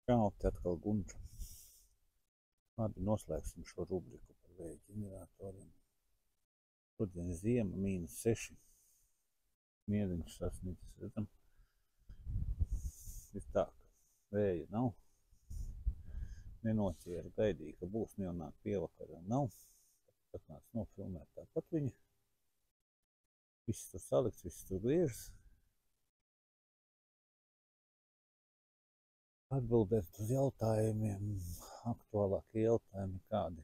Čau, te atkal Gunča. Labi, noslēgsim šo rubriku par vēja ģeneratoriem. Šodien ziema, -6. Mieriņš sasniedzis, redzam. Ir tā, ka vēja nav. Nenoķēra, gaidīja, ka būs neonāk pievakarā. Nav. Tad nāc nofilmēt tāpat viņa. Viss tur salikts, viss tur liežas. Atbildēt uz jautājumiem, aktuālākie jautājumi kādi.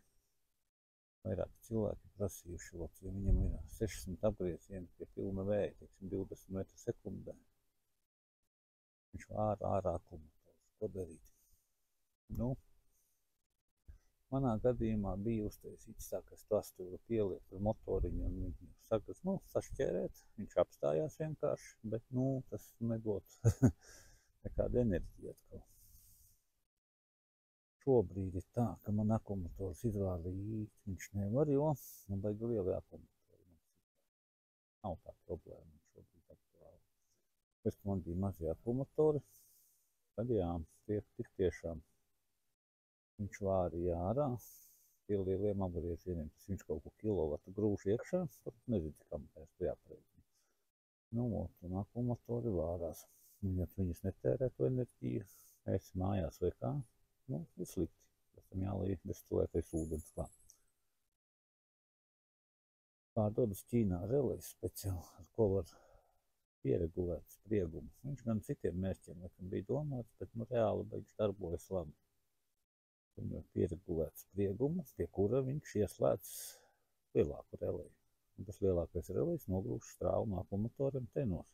Vairāk cilvēki prasījuši, ja viņam ir 600 apgriezieni pie pilna vēja, teiksim, 20 metru sekundē. Viņš ārā akumulators. Ko darīt? Nu, manā gadījumā bija uztaisīts tā, ka es to astūru pielieku ar motoriņu un viņu sakas, sašķērēt. Viņš apstājās vienkārši, bet, tas nedod nekādu enerģiju atkal. Šobrīd ir tā, ka man akumulators izrādīja viņš nevar, jo baigi lieli akumulatori. Nav tā problēma šobrīd aktuāli. Pēc, ka man bija mazie akumulatori, tad jā, tik tiešām viņš vārīja ārā pie lieliem apgriezieniem. Viņš kaut ko kilovatu grūž iekšā, tad nezinu, kam pēc to jāpareizi. Un akumulatori vārās. Ja viņas netērē to enerģiju, es mājās vai kā, ir slikti. Pēc tam jālīja destulētais ūdens klāt. Pārdodas Ķīnā relejs speciāli, ar ko var pieregulēt spriegumu. Viņš gan citiem mērķiem laikam bija domāts, bet reāli beigas darbojas labi. Viņu var pieregulēt spriegumu, pie kura viņš ieslēdz lielāku releju. Un tas lielākais relejs nogrūž strāvu no akumulatoriem tenos.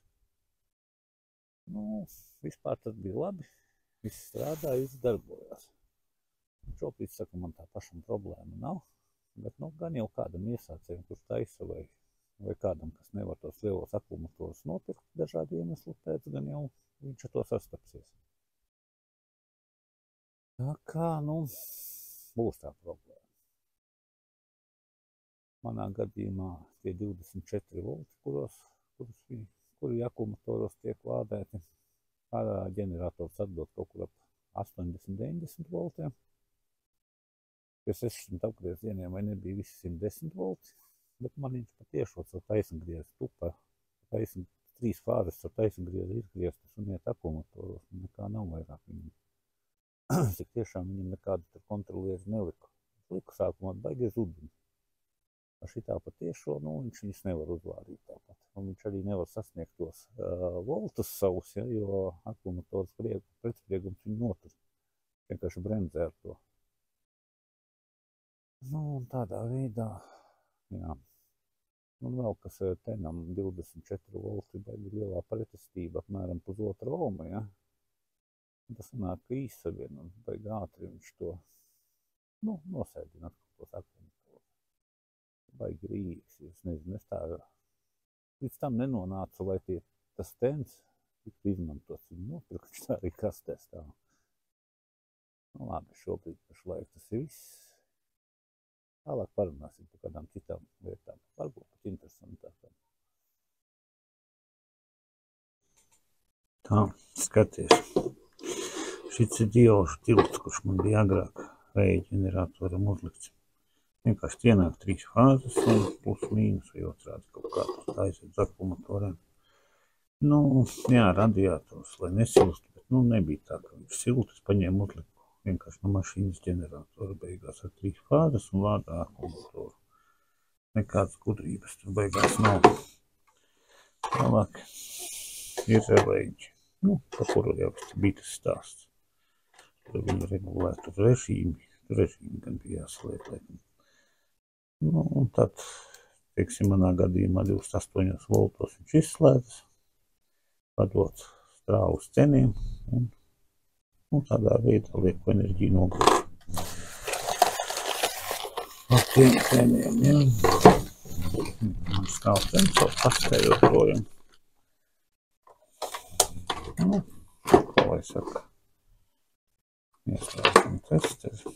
Vispār tas bija labi. Viss strādāja, viss darbojās. Šobrīd, saka, man tā pašam problēma nav, bet gan jau kādam iesācējiem, kurš taisa vai kādam, kas nevar tos lielos akumulatorus nopirkt dažādu iemeslu pēc, gan jau viņš ar to sastapsies. Tā kā, būs tā problēma. Manā gadījumā tie 24 volti, kuri akumulatoros tiek lādēti, ģenerators atbild kaut kur ap 80-90 voltiem. Pie 600 apgriezieniem vai nebija visi 110 volti, bet man viņš patiešot savu taisngriezu tupa, 3 fāzes ar taisngriezu izgrieztas un iet akumulatoros, un nekā nav vairāk viņam. Cik tiešām viņam nekādu tur kontrolieri neliku. Liku sākumā baigi zudumi. Ar šitā patiešo, viņš nevar uzvārīt tāpat. Un viņš arī nevar sasniegt tos voltus savus, jo akumulators pretspriegums viņu notur. Vienkārši bremzē ar to. Un tādā veidā, jā. Un vēl, kas tenam 24 volti baigi lielā pretestība, apmēram 1,5 ohma, ja. Tas sanāk, ka īsavien un baigi ātri viņš to, nosēdina atkal tos akumulatorus. Baigi rīgs, es nezinu, es tā līdz tam nenonācu, lai tas tens tiktu izmantots viņu nopirkt, tā arī kastē stāv. Labi, šobrīd pašlaik tas ir viss. Tālāk parunāsim par kādām citām lietām. Varbūt pat interesantākām. Tā, skaties. Šits ir diožu tilts, kurš man bija agrāk vēja ģeneratoram uzlikts. Vienkārši ienāk 3 fāzes un plus mīnus vai otrādi kaut kā tā aiziet uz akumulatoriem. Jā, radiators, lai nesilst, bet nebija tā, ka viņš siltu, es paņēmu uzliku vienkārši no mašīnas ģeneratora beigās ar 3 fāzes un vārdā akumulatoru. Nekādas gudrības tur beigās nav. Tālāk ir relēģi, pa kuru jau bija tas stāsts. Tur viņi regulētu režīmi gan bija jāsliet, laikam. Un tad, teiksim, manā gadījumā 28 voltos viņš izslēdzas, padot strāvu uz ceniem un tādā veidā lieku enerģiju nogrūst. Ar tiem ceniem, jā. Stāv sensors, pastējot projām. Ko lai saka? Ieslēgsim testeri.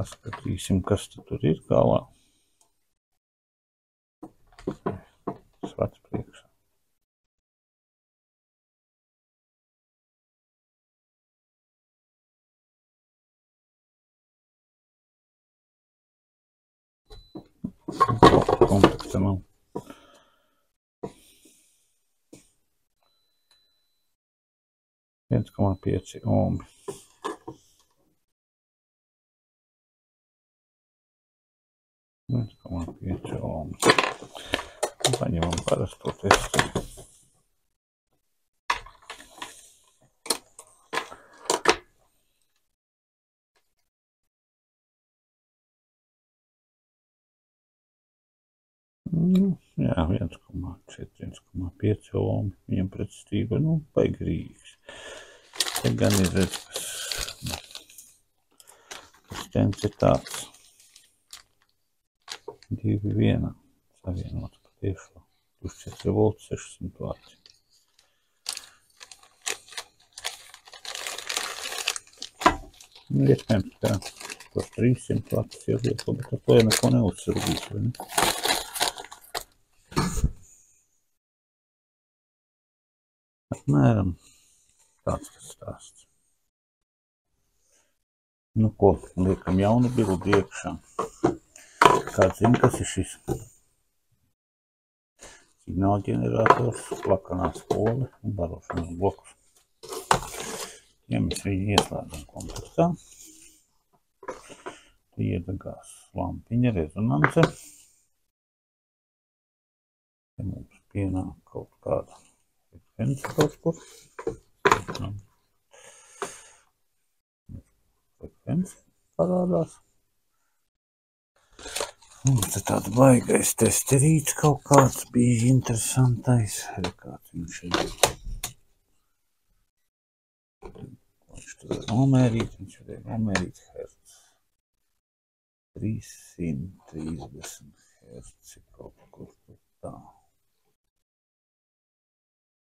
Paskatīsim, kas tur ir galā. Svats priekšā. Kontakta nav. Viens komā pieci ohmi. Paņemam parasto testeri. Jā, 1,4, 1,5 ohmi. Viņam pretstība, baigi rīgs. Te gan ir redz, kas tens ir tāds. 2,1 savienots patiešo. 24 volts, 600 vati. Iespējams, ka tos 300 vatus ielieto, bet ar to jau neko neuzsargīs, vai ne? Apmēram tāds, kas stāsts. Ko, liekam jaunu bildi iekšā. Kāds zina, kas ir šis? Signāla ģenerators, plakanā spole un barošanas bloks. Ja mēs viņu ieslēdzam kontaktā, tad iedegās lampiņa rezonance. Te mums pienāk kaut kāda frekvence kaut kur. Frekvence parādās. Un te tāds baigais testerīts kaut kāds bija interesantais. Kāds viņš ir. Viņš tur var nomērīt, viņš varēja nomērīt hertz. 330 hertz kaut kur tur tā.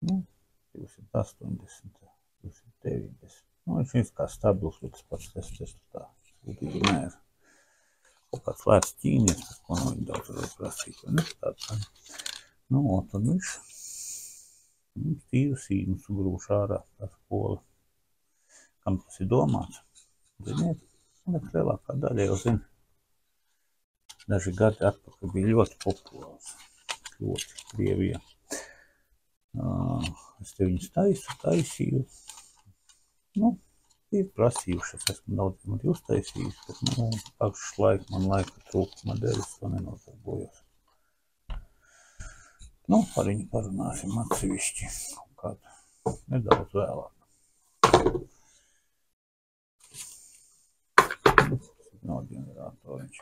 280, 290. Viņš ir kā stabils, bet tas pats testers tā. Būtīgi mēra. Kaut kāds lēts ķīnies, par ko nav viņa daudz varētu prasīt, vai ne? Tāds. Un tad viņš stīvu sīnus grūš ārā tā spola. Kam tas ir domāts? Ziniet, lielākā daļa jau zina. Daži gadi atpakaļ bija ļoti populārs. Ļoti Krievijā. Es te viņus taisīju. Ir prasījuši, es esmu daudziem arī uztaisījis, bet pašlaik man laika trūkuma dēļ es to nenodarbojos. Par viņu parunāsim atsevišķi kaut kādu nedaudz vēlāk. Signāla ģeneratoriņš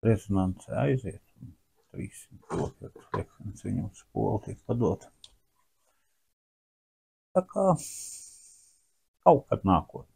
rezonance aiziet un 300 kHz frekvence viņam spoli tiek padota. Tā kā kaut kad nākotnē.